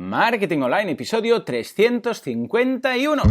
Marketing Online, episodio 351.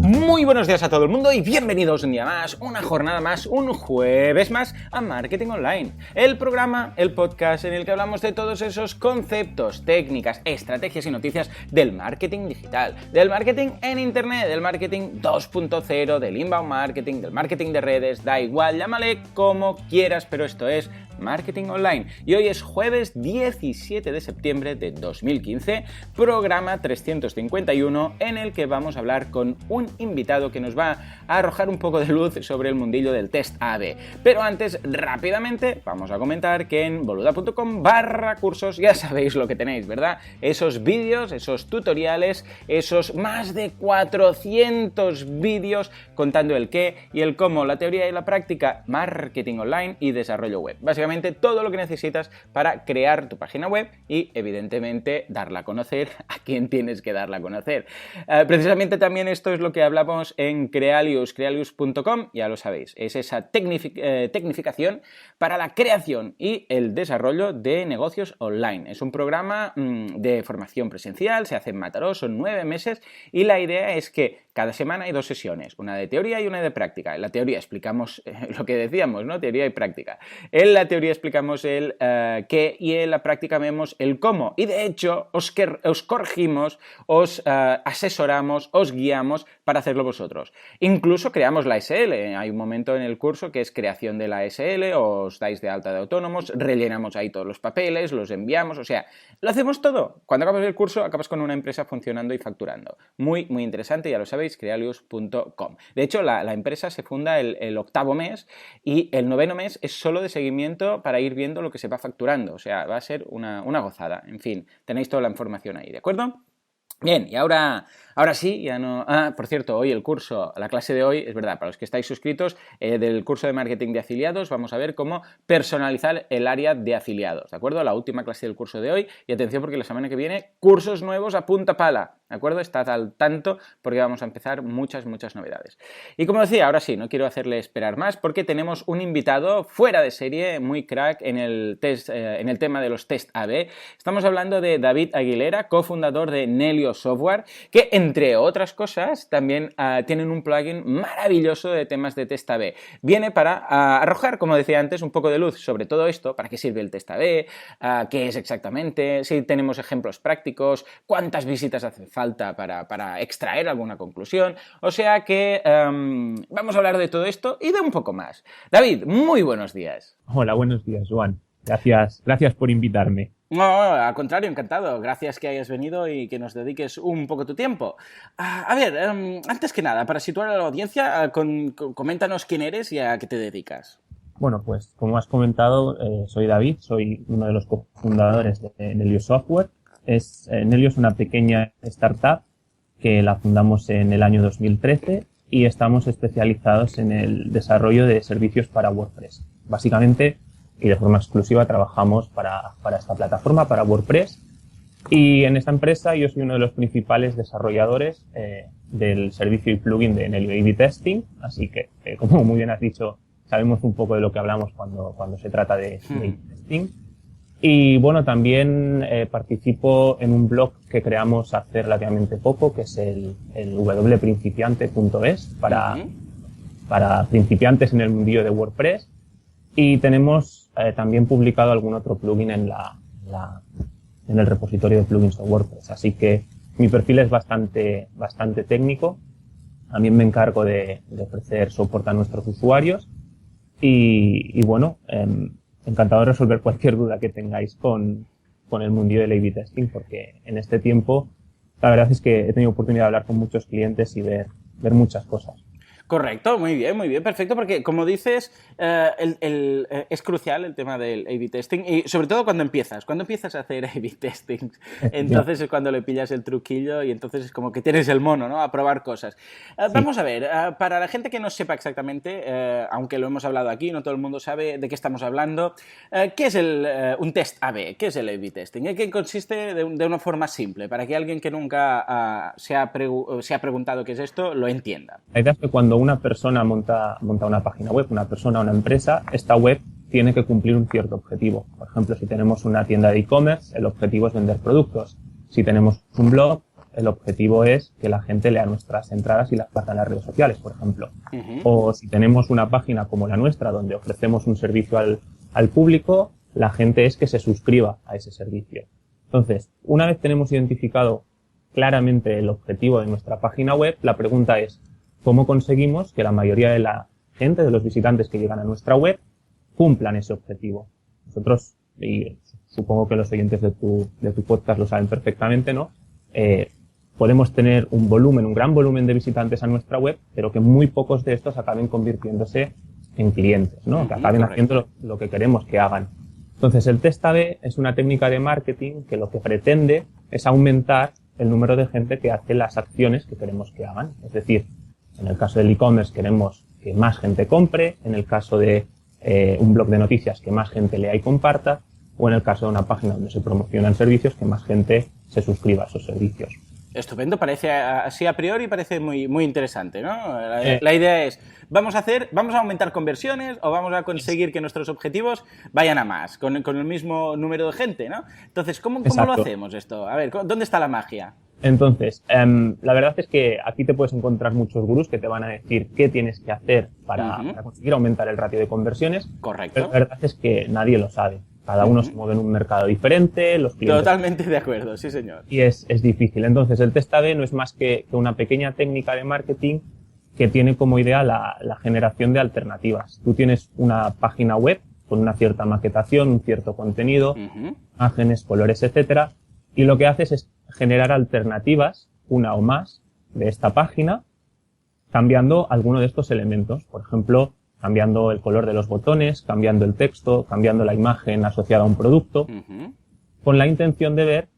Muy buenos días a todo el mundo y bienvenidos un día más, una jornada más, un jueves más a Marketing Online, el programa, el podcast en el que hablamos de todos esos conceptos, técnicas, estrategias y noticias del marketing digital, del marketing en internet, del marketing 2.0, del inbound marketing, del marketing de redes, da igual, llámale como quieras, pero esto es Marketing Online. Y hoy es jueves 17 de septiembre de 2015, programa 351, en el que vamos a hablar con un invitado que nos va a arrojar un poco de luz sobre el mundillo del test A/B. Pero antes, rápidamente, vamos a comentar que en boluda.com/cursos ya sabéis lo que tenéis, ¿verdad? Esos vídeos, esos tutoriales, esos más de 400 vídeos contando el qué y el cómo, la teoría y la práctica, marketing online y desarrollo web. Básicamente todo lo que necesitas para crear tu página web y, evidentemente, darla a conocer a quien tienes que darla a conocer. Precisamente también esto es lo que hablamos en crealius.com, ya lo sabéis, es esa tecnificación para la creación y el desarrollo de negocios online. Es un programa de formación presencial, se hace en Mataró, son 9 meses y la idea es que cada semana hay 2 sesiones, una de teoría y una de práctica. En la teoría explicamos lo que decíamos, ¿no? Teoría y práctica. En la teoría explicamos el qué y en la práctica vemos el cómo. Y de hecho os corregimos, os asesoramos, os guiamos para hacerlo vosotros. Incluso creamos la SL. Hay un momento en el curso que es creación de la SL, os dais de alta de autónomos, rellenamos ahí todos los papeles, los enviamos, o sea, lo hacemos todo. Cuando acabas el curso acabas con una empresa funcionando y facturando. Muy, muy interesante, ya lo sabéis, crealius.com. De hecho, la empresa se funda el 8º mes y el 9º mes es solo de seguimiento para ir viendo lo que se va facturando. O sea, va a ser una gozada. En fin, tenéis toda la información ahí, ¿de acuerdo? Bien, y ahora sí, ya no... por cierto, hoy el curso, la clase de hoy, es verdad, para los que estáis suscritos, del curso de marketing de afiliados, vamos a ver cómo personalizar el área de afiliados, ¿de acuerdo? La última clase del curso de hoy, y atención porque la semana que viene, cursos nuevos a punta pala, ¿de acuerdo? Estad al tanto porque vamos a empezar muchas novedades. Y como decía, ahora sí, no quiero hacerle esperar más porque tenemos un invitado fuera de serie, muy crack en el tema de los test A/B. Estamos hablando de David Aguilera, cofundador de Nelio Software, que entre otras cosas también tienen un plugin maravilloso de temas de test A/B. Viene para arrojar, como decía antes, un poco de luz sobre todo esto, para qué sirve el test A/B, qué es exactamente, si tenemos ejemplos prácticos, cuántas visitas hace falta para extraer alguna conclusión. O sea que vamos a hablar de todo esto y de un poco más. David, muy buenos días. Hola, buenos días, Joan. Gracias por invitarme. No, al contrario, encantado. Gracias que hayas venido y que nos dediques un poco tu tiempo. A ver, antes que nada, para situar a la audiencia, coméntanos quién eres y a qué te dedicas. Bueno, pues como has comentado, soy David, soy uno de los cofundadores de Nelio Software. Nelio es una pequeña startup que la fundamos en el año 2013 y estamos especializados en el desarrollo de servicios para WordPress. Básicamente, y de forma exclusiva, trabajamos para esta plataforma, para WordPress. Y en esta empresa yo soy uno de los principales desarrolladores del servicio y plugin de Nelio A/B Testing. Así que, como muy bien has dicho, sabemos un poco de lo que hablamos cuando se trata de A/B Testing. Y bueno, también participo en un blog que creamos hace relativamente poco, que es el www.principiante.es para principiantes en el mundillo de WordPress. Y tenemos también publicado algún otro plugin en el repositorio de plugins de WordPress. Así que mi perfil es bastante técnico. También me encargo de ofrecer soporte a nuestros usuarios. Y bueno, encantado de resolver cualquier duda que tengáis con el mundillo del A/B testing, porque en este tiempo la verdad es que he tenido oportunidad de hablar con muchos clientes y ver muchas cosas. Correcto, muy bien, perfecto, porque como dices, es crucial el tema del A/B testing y sobre todo cuando empiezas a hacer A/B testing, entonces es cuando le pillas el truquillo y entonces es como que tienes el mono, ¿no? A probar cosas. Vamos a ver, para la gente que no sepa exactamente, aunque lo hemos hablado aquí, no todo el mundo sabe de qué estamos hablando, ¿qué es un test A/B? ¿Qué es el A/B testing? ¿En qué consiste de una forma simple, para que alguien que nunca se ha preguntado qué es esto, lo entienda? La idea es que cuando una persona monta una página web, una persona o una empresa, esta web tiene que cumplir un cierto objetivo. Por ejemplo, si tenemos una tienda de e-commerce, el objetivo es vender productos. Si tenemos un blog, el objetivo es que la gente lea nuestras entradas y las pasa en las redes sociales, por ejemplo. O si tenemos una página como la nuestra, donde ofrecemos un servicio al público, la gente es que se suscriba a ese servicio. Entonces, una vez tenemos identificado claramente el objetivo de nuestra página web, la pregunta es, ¿cómo conseguimos que la mayoría de la gente, de los visitantes que llegan a nuestra web, cumplan ese objetivo? Nosotros, y supongo que los oyentes de tu podcast lo saben perfectamente, ¿no? Podemos tener un gran volumen de visitantes a nuestra web, pero que muy pocos de estos acaben convirtiéndose en clientes, ¿no? Que acaben haciendo lo que queremos que hagan. Entonces, el test A/B es una técnica de marketing que lo que pretende es aumentar el número de gente que hace las acciones que queremos que hagan. Es decir, en el caso del e-commerce queremos que más gente compre, en el caso de un blog de noticias que más gente lea y comparta, o en el caso de una página donde se promocionan servicios que más gente se suscriba a esos servicios. Estupendo, parece así a priori, parece muy, muy interesante, ¿no? La idea es, vamos a aumentar conversiones o vamos a conseguir que nuestros objetivos vayan a más, con el mismo número de gente, ¿no? Entonces, ¿cómo lo hacemos esto? A ver, ¿dónde está la magia? Entonces, la verdad es que aquí te puedes encontrar muchos gurús que te van a decir qué tienes que hacer para conseguir aumentar el ratio de conversiones. Correcto. Pero la verdad es que nadie lo sabe. Cada uno se mueve en un mercado diferente, los clientes... Totalmente de acuerdo, sí señor. Y es difícil. Entonces, el test A/B no es más que una pequeña técnica de marketing que tiene como idea la generación de alternativas. Tú tienes una página web con una cierta maquetación, un cierto contenido, imágenes, colores, etcétera, y lo que haces es generar alternativas, una o más, de esta página, cambiando alguno de estos elementos. Por ejemplo, cambiando el color de los botones, cambiando el texto, cambiando la imagen asociada a un producto, con la intención de ver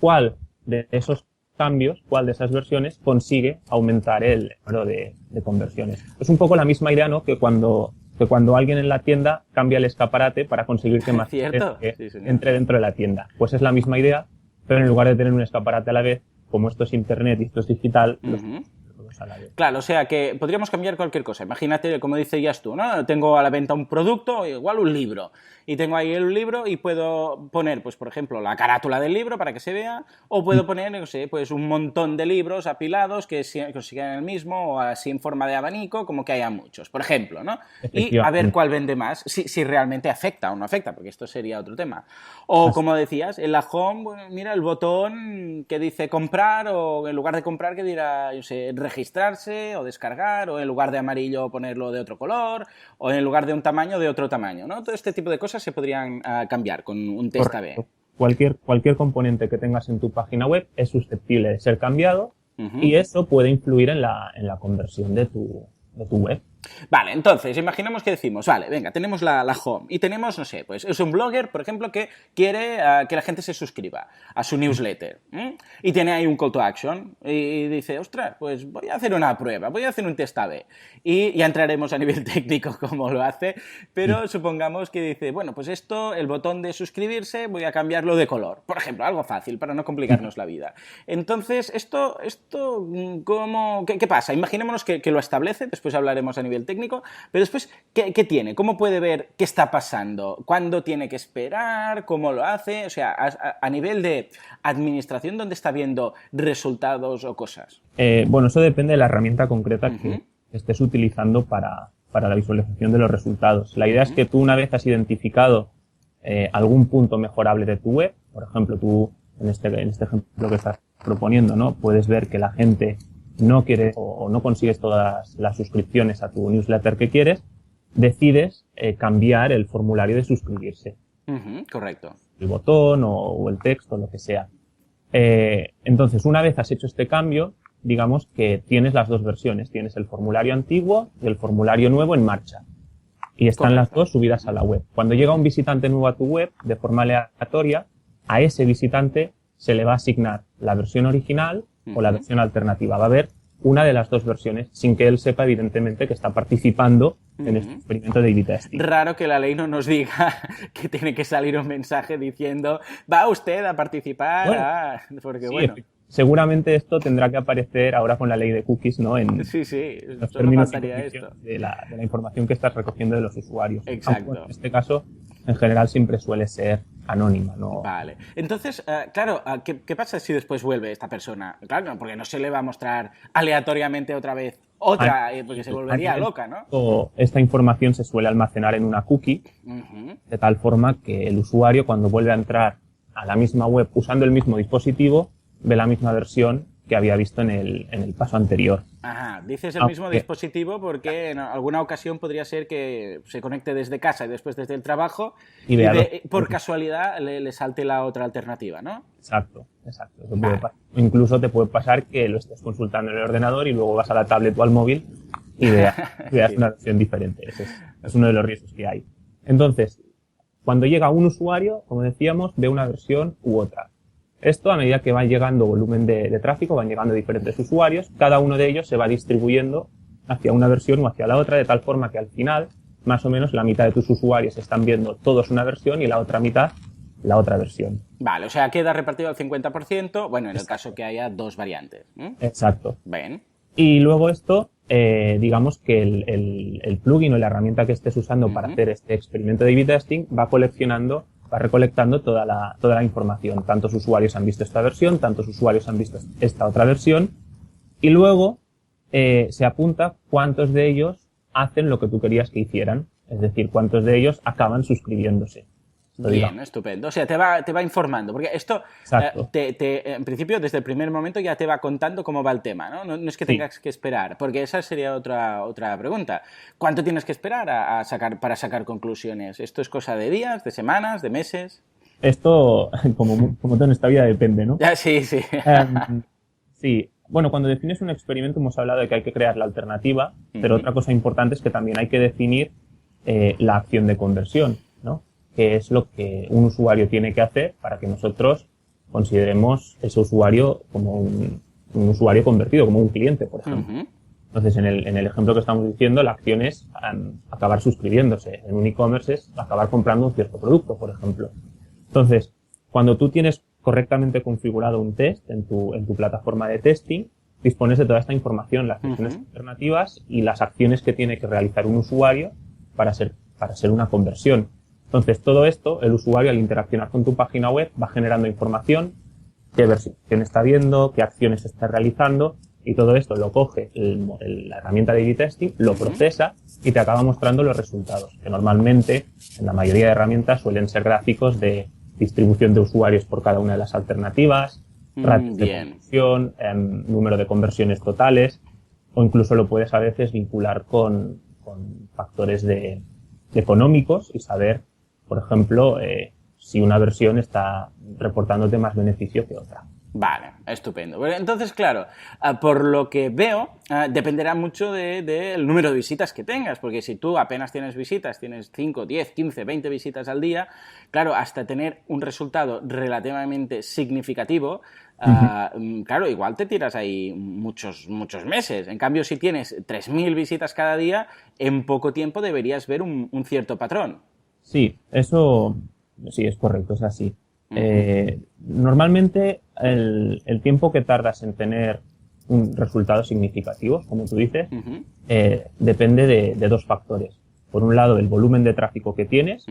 cuál de esos cambios, cuál de esas versiones consigue aumentar el número de conversiones. Es un poco la misma idea, ¿no? Que cuando alguien en la tienda cambia el escaparate para conseguir que más gente entre dentro de la tienda. Pues es la misma idea, pero en lugar de tener un escaparate a la vez, como esto es internet y esto es digital, Claro, o sea que podríamos cambiar cualquier cosa. Imagínate, como decías tú, ¿no? Tengo a la venta un producto, igual un libro. Y tengo ahí el libro y puedo poner, pues por ejemplo, la carátula del libro para que se vea, o puedo poner, no sé, pues un montón de libros apilados que sigan el mismo, o así en forma de abanico, como que haya muchos, por ejemplo, ¿no? Y a ver cuál vende más, si realmente afecta o no afecta, porque esto sería otro tema. O como decías, en la home, bueno, mira, el botón que dice comprar, o en lugar de comprar que dirá, yo sé, registrarse o descargar, o en lugar de amarillo ponerlo de otro color, o en lugar de un tamaño de otro tamaño, ¿no? Todo este tipo de cosas se podrían cambiar con un test A/B. Cualquier componente que tengas en tu página web es susceptible de ser cambiado y eso puede influir en la conversión de tu web. Vale, entonces, imaginemos que decimos, vale, venga, tenemos la home y tenemos, no sé, pues es un blogger, por ejemplo, que quiere que la gente se suscriba a su newsletter y tiene ahí un call to action y dice, ostras, pues voy a hacer una prueba, voy a hacer un test A/B y ya entraremos a nivel técnico cómo lo hace, pero supongamos que dice, bueno, pues esto, el botón de suscribirse, voy a cambiarlo de color, por ejemplo, algo fácil para no complicarnos la vida. Entonces, esto ¿qué pasa? Imaginémonos que lo establece, después hablaremos a nivel técnico, pero después, ¿qué tiene? ¿Cómo puede ver qué está pasando? ¿Cuándo tiene que esperar? ¿Cómo lo hace? O sea, a nivel de administración, ¿dónde está viendo resultados o cosas? Bueno, eso depende de la herramienta concreta que estés utilizando para la visualización de los resultados. La idea es que tú, una vez has identificado algún punto mejorable de tu web, por ejemplo, tú en este ejemplo que estás proponiendo, ¿no? Puedes ver que la gente no quiere o no consigues todas las suscripciones a tu newsletter que quieres, decides cambiar el formulario de suscribirse. Correcto. El botón o el texto, lo que sea. Entonces, una vez has hecho este cambio, digamos que tienes las dos versiones. Tienes el formulario antiguo y el formulario nuevo en marcha. Y están las dos subidas a la web. Cuando llega un visitante nuevo a tu web, de forma aleatoria, a ese visitante se le va a asignar la versión original o la versión alternativa. Va a haber una de las dos versiones, sin que él sepa, evidentemente, que está participando en este experimento de A/B testing. Raro que la ley no nos diga que tiene que salir un mensaje diciendo va usted a participar, porque Sí, seguramente esto tendrá que aparecer ahora con la ley de cookies, ¿no? En sí, los solo términos faltaría esto. de la información que estás recogiendo de los usuarios. Exacto. Aunque en este caso, en general, siempre suele ser anónima, ¿no? Vale. Entonces, claro, ¿qué pasa si después vuelve esta persona? Claro, porque no se le va a mostrar aleatoriamente otra vez porque se volvería loca, ¿no? Esta información se suele almacenar en una cookie, de tal forma que el usuario, cuando vuelve a entrar a la misma web usando el mismo dispositivo, ve la misma versión que había visto en el paso anterior. Ajá, dices el mismo dispositivo porque en alguna ocasión podría ser que se conecte desde casa y después desde el trabajo y por casualidad le salte la otra alternativa, ¿no? Exacto. Eso puede pasar. Incluso te puede pasar que lo estés consultando en el ordenador y luego vas a la tablet o al móvil y veas una versión diferente. Ese es uno de los riesgos que hay. Entonces, cuando llega un usuario, como decíamos, ve una versión u otra. Esto, a medida que va llegando volumen de tráfico, van llegando diferentes usuarios, cada uno de ellos se va distribuyendo hacia una versión o hacia la otra, de tal forma que al final, más o menos, la mitad de tus usuarios están viendo todos una versión y la otra mitad la otra versión. Vale, o sea, queda repartido al 50%, bueno, en el caso que haya dos variantes. Exacto. Bien. Y luego esto, digamos que el plugin o la herramienta que estés usando para hacer este experimento de A/B testing va recolectando toda la información. Tantos usuarios han visto esta versión, tantos usuarios han visto esta otra versión, y luego se apunta cuántos de ellos hacen lo que tú querías que hicieran, es decir, cuántos de ellos acaban suscribiéndose. Bien, estupendo. O sea, te va informando, porque esto, en principio, desde el primer momento ya te va contando cómo va el tema, ¿no? No es que tengas que esperar, porque esa sería otra pregunta. ¿Cuánto tienes que esperar para sacar conclusiones? ¿Esto es cosa de días, de semanas, de meses? Esto, como todo en esta vida, depende, ¿no? Sí. Sí. Bueno, cuando defines un experimento hemos hablado de que hay que crear la alternativa, pero otra cosa importante es que también hay que definir la acción de conversión, ¿no? Que es lo que un usuario tiene que hacer para que nosotros consideremos ese usuario como un usuario convertido, como un cliente, por ejemplo. Entonces, en el ejemplo que estamos diciendo, la acción es acabar suscribiéndose. En un e-commerce es acabar comprando un cierto producto, por ejemplo. Entonces, cuando tú tienes correctamente configurado un test en tu plataforma de testing, dispones de toda esta información, las acciones alternativas y las acciones que tiene que realizar un usuario para ser una conversión. Entonces, todo esto, el usuario al interaccionar con tu página web va generando información, qué versión está viendo, qué acciones está realizando, y todo esto lo coge la herramienta de A/B testing, lo procesa y te acaba mostrando los resultados, que normalmente, en la mayoría de herramientas, suelen ser gráficos de distribución de usuarios por cada una de las alternativas, ratios de conversión, número de conversiones totales, o incluso lo puedes a veces vincular con factores económicos y saber, por ejemplo, si una versión está reportándote más beneficio que otra. Vale, estupendo. Bueno, entonces, claro, por lo que veo, dependerá mucho del número de visitas que tengas, porque si tú apenas tienes visitas, tienes 5, 10, 15, 20 visitas al día, claro, hasta tener un resultado relativamente significativo, claro, igual te tiras ahí muchos meses. En cambio, si tienes 3.000 visitas cada día, en poco tiempo deberías ver un cierto patrón. Sí, eso sí es correcto, es así. Normalmente el tiempo que tardas en tener un resultado significativo, como tú dices, depende de dos factores. Por un lado, el volumen de tráfico que tienes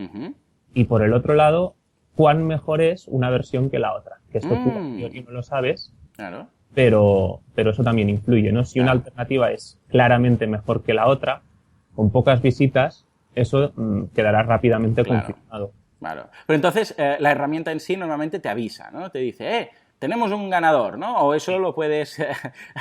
y por el otro lado, cuán mejor es una versión que la otra. Que esto tú no lo sabes, claro, pero eso también influye, ¿no? Si una alternativa es claramente mejor que la otra, con pocas visitas, eso quedará rápidamente confirmado. Claro. Pero entonces, la herramienta en sí normalmente te avisa, ¿no? Te dice, tenemos un ganador, ¿no? O eso lo puedes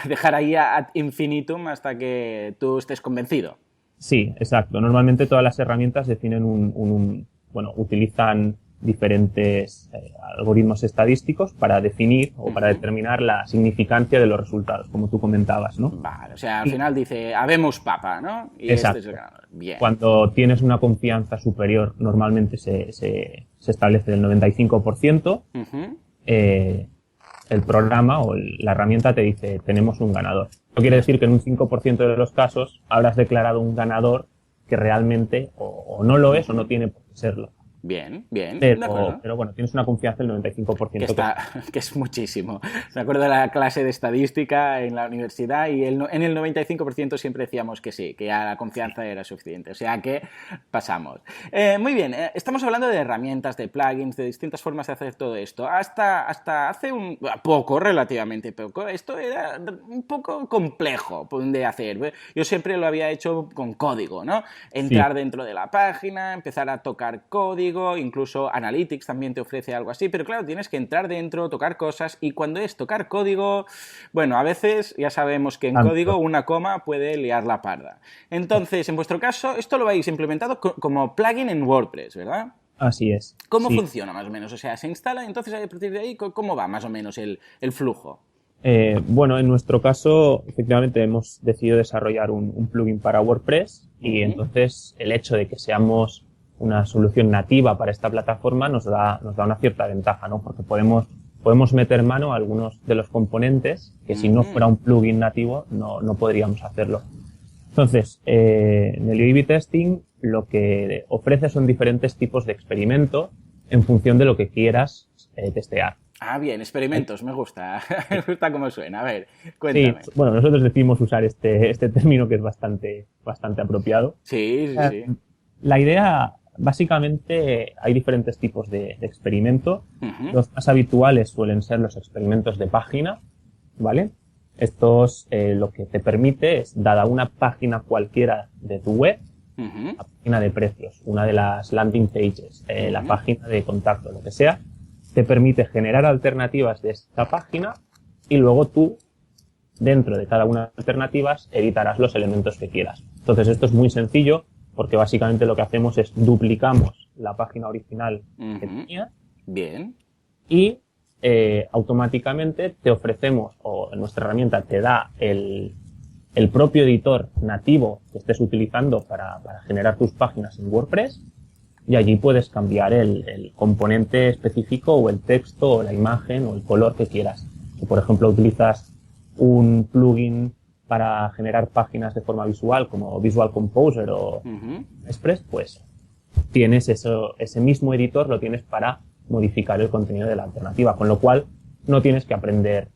dejar ahí ad infinitum hasta que tú estés convencido. Sí, exacto. Normalmente todas las herramientas definen utilizan diferentes algoritmos estadísticos para definir o para determinar la significancia de los resultados, como tú comentabas, ¿no? Vale, o sea, al final dice, habemos papa, ¿no? Y exacto. este es el ganador. Bien. Cuando tienes una confianza superior, normalmente se establece el 95%, el programa o la herramienta te dice, tenemos un ganador. Eso quiere decir que en un 5% de los casos habrás declarado un ganador que realmente o no lo es o no tiene por qué serlo. Bien, bien. Pero bueno, tienes una confianza del 95%. Que es muchísimo. Me acuerdo de la clase de estadística en la universidad y en el 95% siempre decíamos que sí, que ya la confianza era suficiente. O sea que pasamos. Muy bien, estamos hablando de herramientas, de plugins, de distintas formas de hacer todo esto. Hasta hace relativamente poco, esto era un poco complejo de hacer. Yo siempre lo había hecho con código, ¿no? Entrar dentro de la página, empezar a tocar código, incluso Analytics también te ofrece algo así, pero claro, tienes que entrar dentro, tocar cosas, y cuando es tocar código, bueno, a veces ya sabemos que en código una coma puede liar la parda. Entonces, en vuestro caso, esto lo habéis implementado como plugin en WordPress, ¿verdad? Así es. ¿Cómo funciona más o menos? O sea, se instala, entonces a partir de ahí, ¿cómo va más o menos el flujo? Bueno, en nuestro caso, efectivamente, hemos decidido desarrollar un plugin para WordPress y entonces el hecho de que seamos una solución nativa para esta plataforma nos da una cierta ventaja, ¿no? Porque podemos meter mano a algunos de los componentes que si no fuera un plugin nativo no podríamos hacerlo. Entonces, en el A/B testing lo que ofrece son diferentes tipos de experimento en función de lo que quieras testear. Ah, bien, experimentos, me gusta. Me gusta cómo suena. A ver, cuéntame. Sí, bueno, nosotros decidimos usar este término que es bastante apropiado. Sí. La idea, básicamente, hay diferentes tipos de experimento. Los más habituales suelen ser los experimentos de página, ¿vale? Estos lo que te permite es, dada una página cualquiera de tu web, la página de precios, una de las landing pages, la página de contacto, lo que sea, te permite generar alternativas de esta página y luego tú, dentro de cada una de las alternativas, editarás los elementos que quieras. Entonces, esto es muy sencillo porque básicamente lo que hacemos es duplicamos la página original que tenía. Bien. Y automáticamente te ofrecemos, o nuestra herramienta te da el propio editor nativo que estés utilizando para generar tus páginas en WordPress, y allí puedes cambiar el componente específico o el texto o la imagen o el color que quieras. Si, por ejemplo, utilizas un plugin para generar páginas de forma visual como Visual Composer o Express, pues tienes ese mismo editor, lo tienes para modificar el contenido de la alternativa, con lo cual no tienes que aprender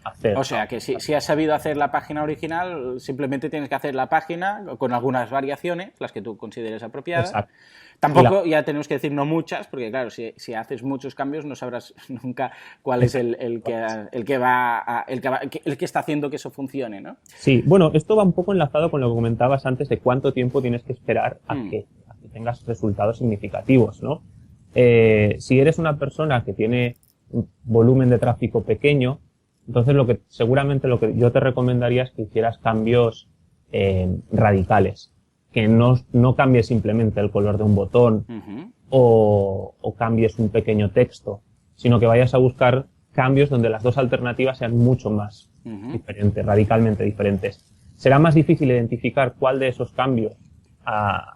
a hacer. O sea, que si has sabido hacer la página original, simplemente tienes que hacer la página con algunas variaciones, las que tú consideres apropiadas. Exacto. Tampoco ya tenemos que decir no muchas, porque claro, si haces muchos cambios no sabrás nunca cuál es el que está haciendo que eso funcione, ¿no? Sí, bueno, esto va un poco enlazado con lo que comentabas antes de cuánto tiempo tienes que esperar a que tengas resultados significativos, ¿no? Si eres una persona que tiene un volumen de tráfico pequeño, entonces seguramente lo que yo te recomendaría es que hicieras cambios radicales, que no cambies simplemente el color de un botón o cambies un pequeño texto, sino que vayas a buscar cambios donde las dos alternativas sean mucho más diferentes, radicalmente diferentes. Será más difícil identificar cuál de esos cambios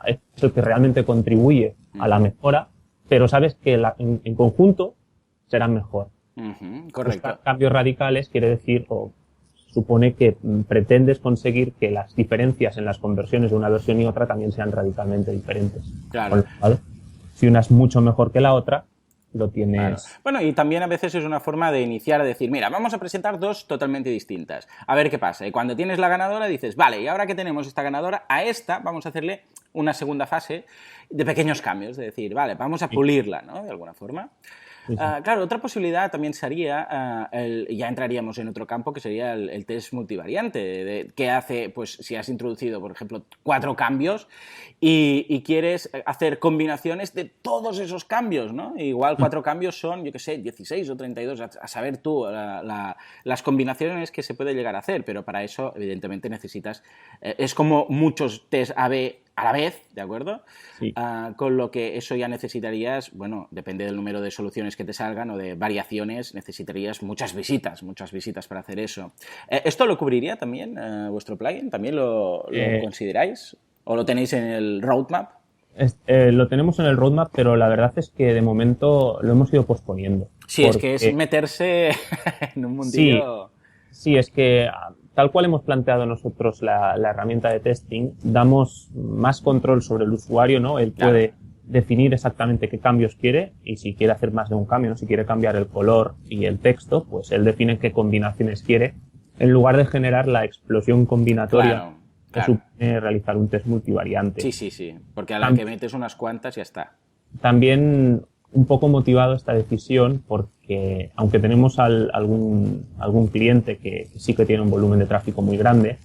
es el que realmente contribuye a la mejora, pero sabes que en conjunto será mejor. Correcto. Buscar cambios radicales quiere decir, o supone que pretendes conseguir que las diferencias en las conversiones de una versión y otra también sean radicalmente diferentes. Claro. Con lo cual, si una es mucho mejor que la otra, lo tienes... Claro. Bueno, y también a veces es una forma de iniciar a decir, mira, vamos a presentar dos totalmente distintas, a ver qué pasa. Y cuando tienes la ganadora dices, vale, y ahora que tenemos esta ganadora, a esta vamos a hacerle una segunda fase de pequeños cambios, de decir, vale, vamos a pulirla, ¿no? De alguna forma. Sí. Claro, otra posibilidad también sería, ya entraríamos en otro campo, que sería el test multivariante, que hace, pues si has introducido, por ejemplo, 4 cambios y quieres hacer combinaciones de todos esos cambios, ¿no? Igual 4 cambios son, yo qué sé, 16 o 32, a saber tú las combinaciones que se puede llegar a hacer, pero para eso, evidentemente, necesitas... es como muchos test A/B a la vez, ¿de acuerdo? Sí. Con lo que eso ya necesitarías, bueno, depende del número de soluciones que te salgan o de variaciones, necesitarías muchas visitas para hacer eso. ¿Esto lo cubriría también vuestro plugin? ¿También lo consideráis? ¿O lo tenéis en el roadmap? Lo tenemos en el roadmap, pero la verdad es que de momento lo hemos ido posponiendo. Sí, es que es meterse en un mundillo... Sí, es que tal cual hemos planteado nosotros la herramienta de testing, damos más control sobre el usuario, ¿no? Él puede definir exactamente qué cambios quiere y si quiere hacer más de un cambio, ¿no? Si quiere cambiar el color y el texto, pues él define qué combinaciones quiere, en lugar de generar la explosión combinatoria que supone realizar un test multivariante. Sí, porque a la que metes unas cuantas ya está. También un poco motivado esta decisión porque, aunque tenemos algún cliente que sí que tiene un volumen de tráfico muy grande,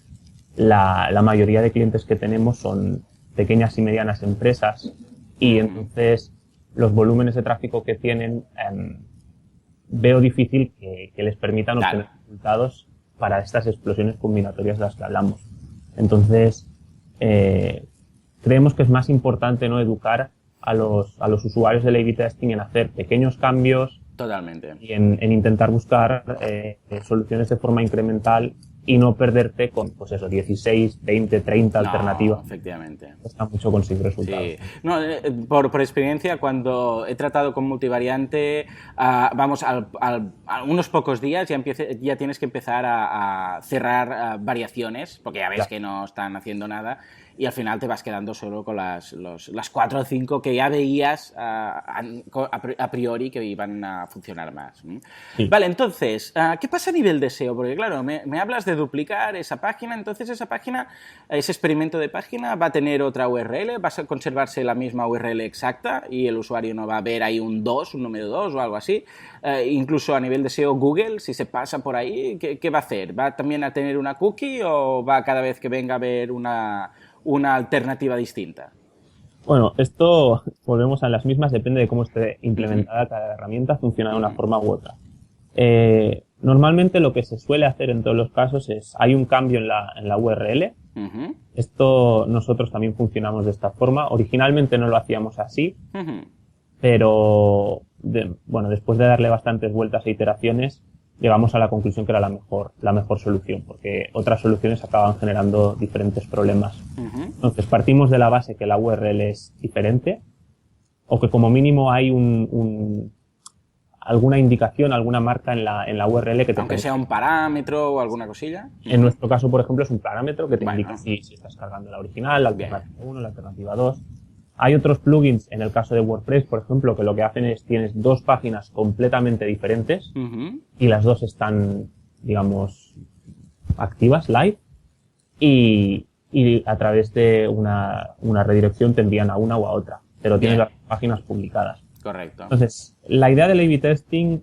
la mayoría de clientes que tenemos son pequeñas y medianas empresas y entonces los volúmenes de tráfico que tienen veo difícil que les permitan obtener resultados para estas explosiones combinatorias de las que hablamos. Entonces, creemos que es más importante, ¿no?, educar a los usuarios del A/B testing en hacer pequeños cambios. Totalmente. Y en intentar buscar soluciones de forma incremental y no perderte con, pues eso, 16, 20, 30 alternativas. Efectivamente. Está mucho conseguir resultados. Sí. No, por experiencia, cuando he tratado con multivariante, vamos, a unos pocos días ya tienes que empezar a cerrar variaciones, porque ya ves que no están haciendo nada, y al final te vas quedando solo con las 4 o 5 que ya veías a priori que iban a funcionar más. Sí. Vale, entonces, ¿qué pasa a nivel de SEO? Porque claro, me hablas de duplicar esa página, entonces esa página, ese experimento de página va a tener otra URL, va a conservarse la misma URL exacta y el usuario no va a ver ahí un número 2 o algo así. Incluso a nivel de SEO Google, si se pasa por ahí, ¿qué va a hacer? ¿Va también a tener una cookie o va cada vez que venga a ver una alternativa distinta? Bueno, esto, volvemos a las mismas, depende de cómo esté implementada cada herramienta, funciona de una forma u otra. Normalmente lo que se suele hacer en todos los casos es, hay un cambio en la URL. Esto nosotros también funcionamos de esta forma. Originalmente no lo hacíamos así, pero después de darle bastantes vueltas e iteraciones, llegamos a la conclusión que era la mejor solución, porque otras soluciones acaban generando diferentes problemas. Entonces partimos de la base que la URL es diferente, o que como mínimo hay alguna indicación, alguna marca en la URL que te aunque sea un parámetro o alguna cosilla. En nuestro caso, por ejemplo, es un parámetro que te indica si estás cargando la original, la alternativa 1, la alternativa 2. Hay otros plugins, en el caso de WordPress, por ejemplo, que lo que hacen es tienes dos páginas completamente diferentes y las dos están, digamos, activas, live, y a través de una redirección te envían a una o a otra, pero tienes las páginas publicadas. Correcto. Entonces, la idea del A/B testing,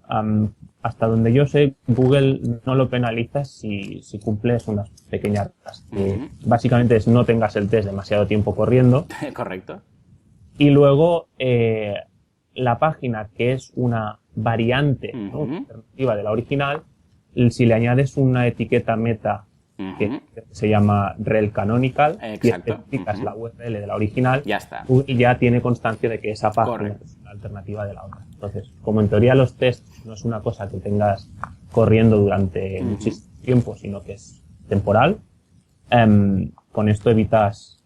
hasta donde yo sé, Google no lo penaliza si cumples unas pequeñas reglas. Básicamente es no tengas el test demasiado tiempo corriendo. Correcto. Y luego, la página, que es una variante, ¿no?, alternativa de la original, si le añades una etiqueta meta que se llama rel canonical, y especificas la URL de la original, ya está. Google ya tiene constancia de que esa página es una alternativa de la otra. Entonces, como en teoría los tests no es una cosa que tengas corriendo durante muchísimo tiempo, sino que es temporal, con esto evitas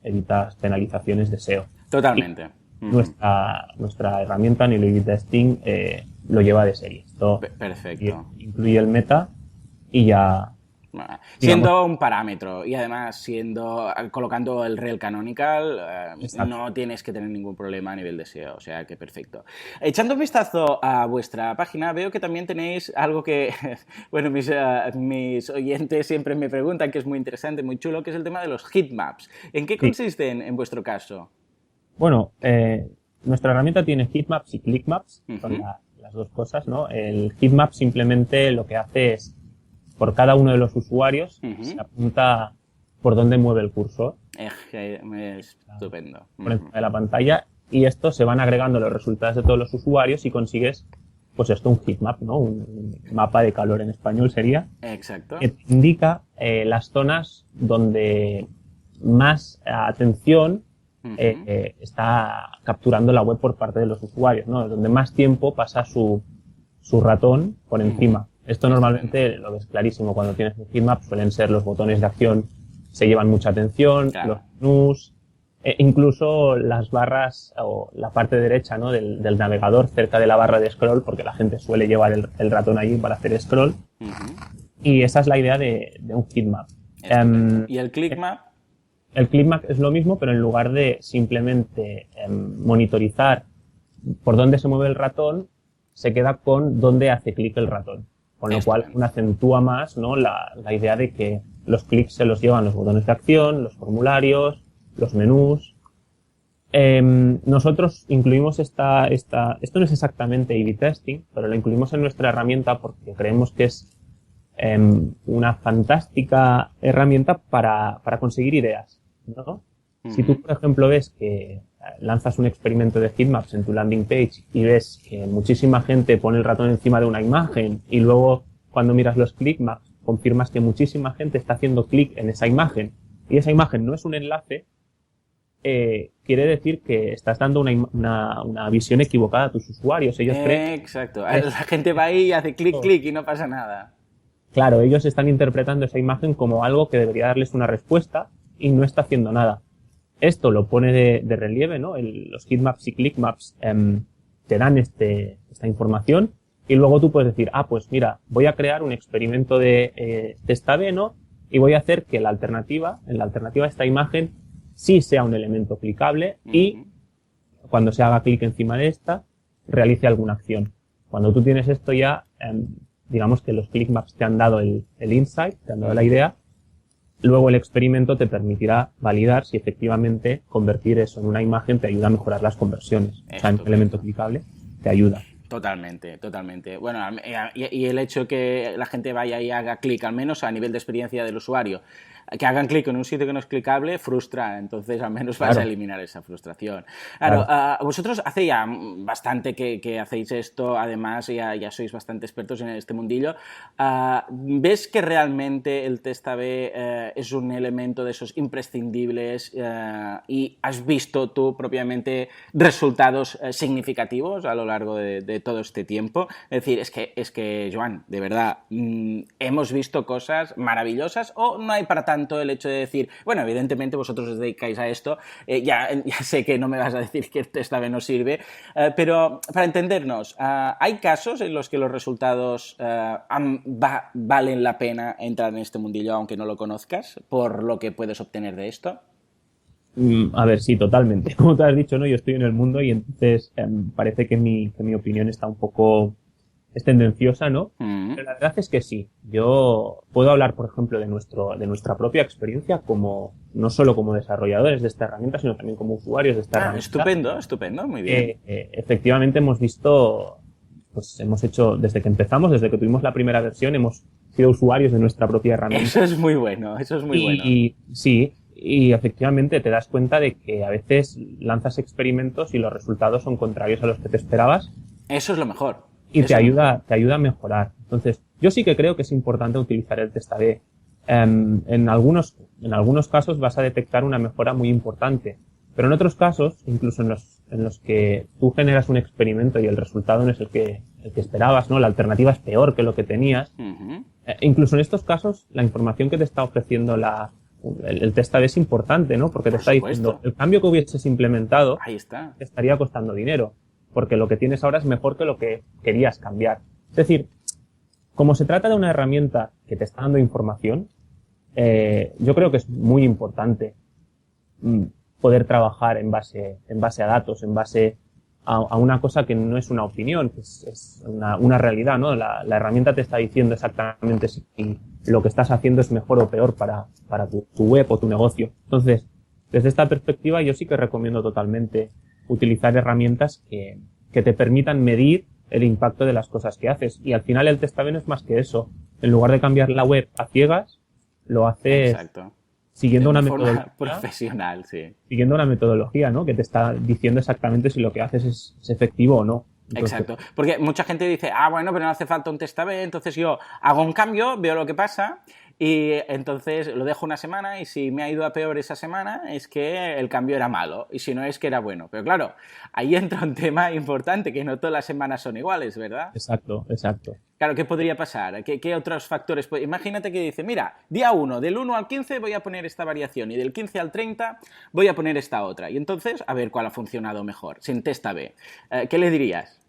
penalizaciones de SEO. Totalmente. Nuestra herramienta en el A/B testing lo lleva de serie. Esto perfecto. Incluye el meta y ya... Siendo un parámetro y además colocando el rel canonical, no tienes que tener ningún problema a nivel de SEO, o sea que perfecto. Echando un vistazo a vuestra página, veo que también tenéis algo que, bueno, mis oyentes siempre me preguntan, que es muy interesante, muy chulo, que es el tema de los heatmaps. ¿En qué consisten en vuestro caso? Bueno, nuestra herramienta tiene heatmaps y clickmaps, son las dos cosas, ¿no? El heatmap simplemente lo que hace es, por cada uno de los usuarios, se apunta por dónde mueve el cursor. Estupendo. Por encima de la pantalla, y esto se van agregando los resultados de todos los usuarios y consigues, pues esto, un heatmap, ¿no? Un mapa de calor en español sería. Exacto. Que te indica las zonas donde más atención está capturando la web por parte de los usuarios, ¿no? Donde más tiempo pasa su ratón por encima. Esto normalmente lo ves clarísimo cuando tienes un heatmap, suelen ser los botones de acción, se llevan mucha atención, claro. Los menús, incluso las barras o la parte derecha, ¿no? del navegador cerca de la barra de scroll, porque la gente suele llevar el ratón allí para hacer scroll. Y esa es la idea de un heatmap. ¿Y el clickmap? El clickmap es lo mismo, pero en lugar de simplemente monitorizar por dónde se mueve el ratón, se queda con dónde hace clic el ratón. Con lo cual acentúa más, ¿no? la idea de que los clics se los llevan los botones de acción, los formularios, los menús. Nosotros incluimos esto no es exactamente A/B testing, pero lo incluimos en nuestra herramienta porque creemos que es una fantástica herramienta para conseguir ideas, ¿no? Si tú, por ejemplo, ves que lanzas un experimento de heatmaps en tu landing page y ves que muchísima gente pone el ratón encima de una imagen y luego cuando miras los clickmaps confirmas que muchísima gente está haciendo clic en esa imagen y esa imagen no es un enlace, quiere decir que estás dando una visión equivocada a tus usuarios. Ellos creen... Exacto. La gente va ahí y hace clic, clic y no pasa nada. Claro, ellos están interpretando esa imagen como algo que debería darles una respuesta y no está haciendo nada. Esto lo pone de relieve, ¿no? Los heatmaps y clickmaps te dan esta información y luego tú puedes decir, pues mira, voy a crear un experimento de test A/B, ¿no? Y voy a hacer que en la alternativa a esta imagen sí sea un elemento clicable y cuando se haga clic encima de esta, realice alguna acción. Cuando tú tienes esto ya, digamos que los clickmaps te han dado el insight, te han dado la idea. Luego el experimento te permitirá validar si efectivamente convertir eso en una imagen te ayuda a mejorar las conversiones. O sea, en un elemento clicable te ayuda. Totalmente. Bueno, y el hecho que la gente vaya y haga clic, al menos a nivel de experiencia del usuario, que hagan clic en un sitio que no es clicable, frustra, entonces al menos vas a eliminar esa frustración. Claro. Vosotros hace ya bastante que hacéis esto, además ya sois bastante expertos en este mundillo. ¿Ves que realmente el test A/B es un elemento de esos imprescindibles y has visto tú propiamente resultados significativos a lo largo de todo este tiempo? Es decir, es que Joan, de verdad, hemos visto cosas maravillosas o no hay para tanto el hecho de decir, bueno, evidentemente vosotros os dedicáis a esto, ya sé que no me vas a decir que el test A/B no sirve, pero para entendernos, ¿hay casos en los que los resultados valen la pena entrar en este mundillo aunque no lo conozcas, por lo que puedes obtener de esto? A ver, sí, totalmente. Como te has dicho, ¿no? Yo estoy en el mundo y entonces parece que mi opinión está un poco... es tendenciosa, ¿no? Pero la verdad es que sí. Yo puedo hablar, por ejemplo, de nuestra propia experiencia no solo como desarrolladores de esta herramienta, sino también como usuarios de esta herramienta. Estupendo, muy bien. Efectivamente hemos visto, pues hemos hecho, desde que tuvimos la primera versión, hemos sido usuarios de nuestra propia herramienta. Eso es muy bueno. Y sí, y efectivamente te das cuenta de que a veces lanzas experimentos y los resultados son contrarios a los que te esperabas. Eso es lo mejor. Y te ayuda a mejorar. Entonces, yo sí que creo que es importante utilizar el test A/B. En algunos casos vas a detectar una mejora muy importante, pero en otros casos, incluso en los que tú generas un experimento y el resultado no es el que esperabas, ¿no? La alternativa es peor que lo que tenías. Incluso en estos casos, la información que te está ofreciendo el test A/B es importante, ¿no? Porque te está diciendo, el cambio que hubieses implementado te estaría costando dinero, porque lo que tienes ahora es mejor que lo que querías cambiar. Es decir, como se trata de una herramienta que te está dando información, yo creo que es muy importante poder trabajar en base a datos, en base a una cosa que no es una opinión, que es una realidad, ¿no? La herramienta te está diciendo exactamente si lo que estás haciendo es mejor o peor para tu web o tu negocio. Entonces, desde esta perspectiva, yo sí que recomiendo totalmente utilizar herramientas que te permitan medir el impacto de las cosas que haces. Y al final el test A/B no es más que eso. En lugar de cambiar la web a ciegas, lo haces siguiendo una metodología profesional, sí. Siguiendo una metodología, ¿no? Que te está diciendo exactamente si lo que haces es efectivo o no. Entonces, exacto. Porque mucha gente dice, bueno, pero no hace falta un test A/B, entonces yo hago un cambio, veo lo que pasa y entonces lo dejo una semana y si me ha ido a peor esa semana es que el cambio era malo y si no es que era bueno. Pero claro, ahí entra un tema importante, que no todas las semanas son iguales, ¿verdad? Exacto, exacto. Claro, ¿qué podría pasar? ¿Qué otros factores? Pues imagínate que dice, mira, día 1, del 1 al 15 voy a poner esta variación y del 15 al 30 voy a poner esta otra. Y entonces, a ver cuál ha funcionado mejor, sin test A/B. ¿Qué le dirías?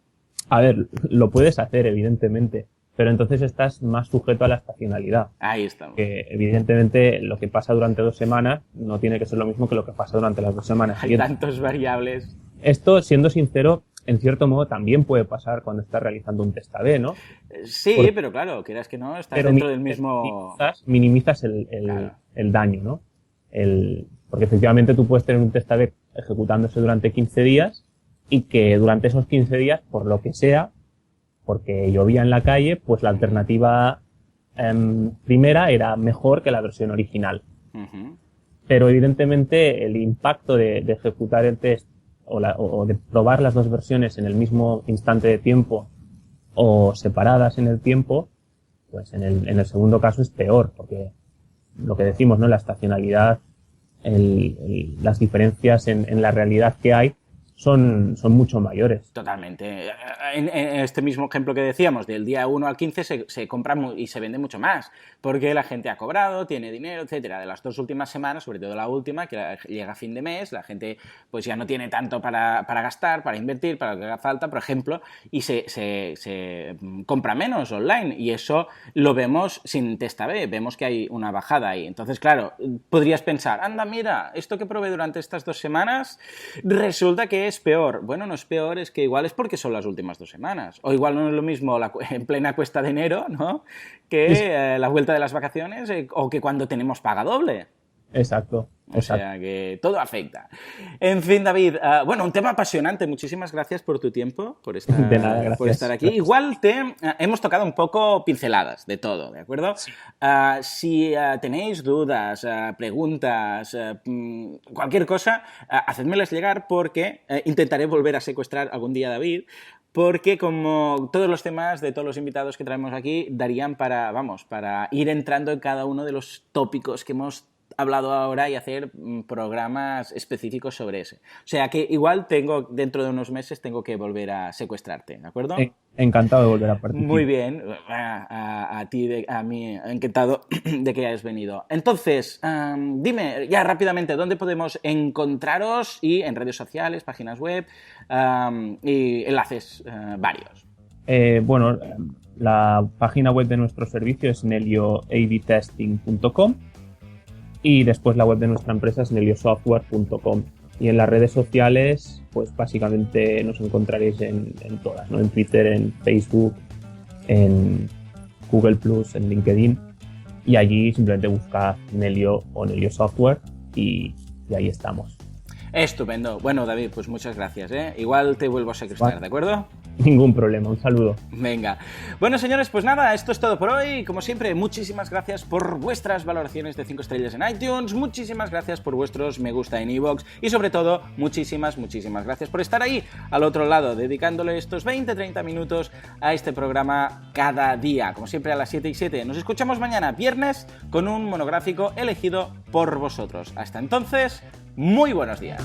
A ver, lo puedes hacer, evidentemente, pero entonces estás más sujeto a la estacionalidad. Ahí estamos. Que evidentemente lo que pasa durante 2 semanas no tiene que ser lo mismo que lo que pasa durante las 2 semanas. Hay tantas variables. Esto, siendo sincero, en cierto modo también puede pasar cuando estás realizando un test A/B, ¿no? Sí, pero claro, quieras que no, estás dentro del mismo... Minimizas Claro. el daño, ¿no? Porque efectivamente tú puedes tener un test A/B ejecutándose durante 15 días y que durante esos 15 días, por lo que sea, porque llovía en la calle, pues la alternativa primera era mejor que la versión original. Uh-huh. Pero evidentemente el impacto de ejecutar el test o de probar las dos versiones en el mismo instante de tiempo o separadas en el tiempo, pues en el segundo caso es peor, porque lo que decimos, ¿no? La estacionalidad, las diferencias en la realidad que hay son mucho mayores. Totalmente. En este mismo ejemplo que decíamos, del día 1 al 15 se compra y se vende mucho más, porque la gente ha cobrado, tiene dinero, etcétera. De las 2 últimas semanas, sobre todo la última, que llega a fin de mes, la gente pues ya no tiene tanto para gastar, para invertir, para lo que haga falta, por ejemplo, y se compra menos online, y eso lo vemos sin test A/B, vemos que hay una bajada ahí. Entonces, claro, podrías pensar, anda, mira, esto que probé durante estas 2 semanas, resulta que es peor. Bueno, no es peor, es que igual es porque son las últimas 2 semanas. O igual no es lo mismo en plena cuesta de enero, ¿no? Que la vuelta de las vacaciones o que cuando tenemos paga doble. Exacto. O sea que todo afecta. En fin, David, bueno, un tema apasionante. Muchísimas gracias por tu tiempo, por estar, de nada, gracias, por estar aquí. Gracias. Igual hemos tocado un poco pinceladas de todo, ¿de acuerdo? Sí. Si tenéis dudas, preguntas, cualquier cosa, hacedmelas llegar porque intentaré volver a secuestrar algún día a David. Porque como todos los temas de todos los invitados que traemos aquí darían para ir entrando en cada uno de los tópicos que hemos hablado ahora y hacer programas específicos sobre ese. O sea que igual dentro de unos meses tengo que volver a secuestrarte, ¿de acuerdo? Encantado de volver a participar. Muy bien, a ti, a mí, encantado de que hayas venido. Entonces, dime ya rápidamente, ¿dónde podemos encontraros? Y en redes sociales, páginas web y enlaces varios. Bueno, la página web de nuestro servicio es nelioabtesting.com y después la web de nuestra empresa es neliosoftware.com. Y en las redes sociales, pues básicamente nos encontraréis en todas, ¿no? En Twitter, en Facebook, en Google+, en LinkedIn. Y allí simplemente buscad Nelio o Nelio Software y ahí estamos. Estupendo. Bueno, David, pues muchas gracias, ¿eh? Igual te vuelvo a secuestrar, ¿de acuerdo? Ningún problema, un saludo. Venga. Bueno, señores, pues nada, esto es todo por hoy. Como siempre, muchísimas gracias por vuestras valoraciones de 5 estrellas en iTunes, muchísimas gracias por vuestros me gusta en iVoox y sobre todo, muchísimas gracias por estar ahí al otro lado, dedicándole estos 20-30 minutos a este programa cada día, como siempre a las 7:07. Nos escuchamos mañana, viernes, con un monográfico elegido por vosotros. Hasta entonces, muy buenos días.